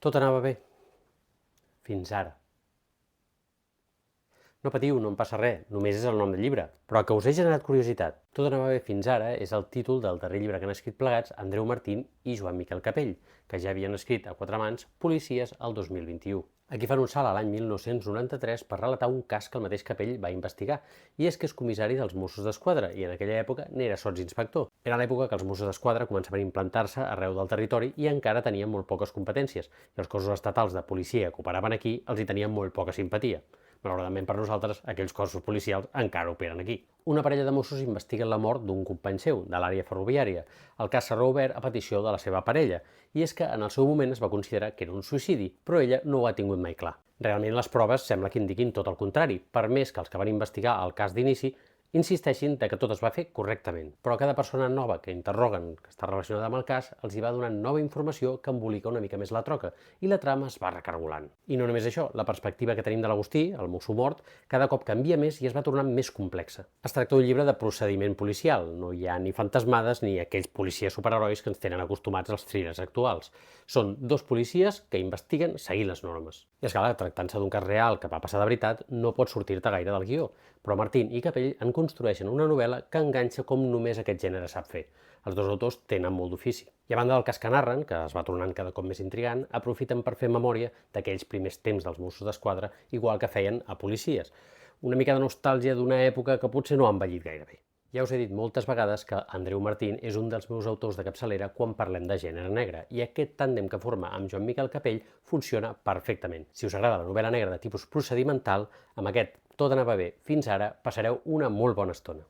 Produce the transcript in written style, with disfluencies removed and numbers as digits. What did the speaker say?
Tot anava bé, fins ara. No patiu, no em passa res, només és el nom del llibre, però que us he generat curiositat. Tot anava bé fins ara és el títol del darrer llibre que han escrit plegats Andreu Martín i Joan Miquel Capell, que ja havien escrit a quatre mans Policies el 2021. Aquí fan un salt a l'any 1993 per relatar un cas que el mateix Capell va investigar, i és que és comissari dels Mossos d'Esquadra, i en aquella època n'era sotsinspector. Era l'època que els Mossos d'Esquadra començaven a implantar-se arreu del territori i encara tenien molt poques competències, i els cossos estatals de policia que operaven aquí els hi tenien molt poca simpatia. Malauradament per nosaltres, aquells cossos policials encara operen aquí. Una parella de Mossos investiguen la mort d'un company seu, de l'àrea ferroviària. El cas s'ha reobert a petició de la seva parella, i és que en el seu moment es va considerar que era un suïcidi, però ella no ho ha tingut mai clar. Realment les proves sembla que indiquin tot el contrari, per més que els que van investigar el cas d'inici insisteixin que tot es va fer correctament. Però cada persona nova que interroguen, que està relacionada amb el cas, els hi va donant nova informació que embolica una mica més la troca, i la trama es va recargolant. I no només això, la perspectiva que tenim de l'Agustí, el mosso mort, cada cop canvia més i es va tornant més complexa. Es tracta d'un llibre de procediment policial, no hi ha ni fantasmades ni aquells policies superherois que ens tenen acostumats als thrillers actuals. Són dos policies que investiguen seguint les normes. I és clar, tractant-se d'un cas real que va passar de veritat, no pots sortir-te gaire del guió, però Martín i Capell en construeixen una novel·la que enganxa com només aquest gènere sap fer. Els dos autors tenen molt d'ofici. I a banda del cas que narren, que es va tornant cada cop més intrigant, aprofiten per fer memòria d'aquells primers temps dels Mossos d'Esquadra, igual que feien a Policies. Una mica de nostàlgia d'una època que potser no ha envellit gaire bé. Ja us he dit moltes vegades que Andreu Martín és un dels meus autors de capçalera quan parlem de gènere negre, i aquest tàndem que forma amb Joan Miquel Capell funciona perfectament. Si us agrada la novel·la negra de tipus procedimental, amb aquest Tot anava bé fins ara passareu una molt bona estona.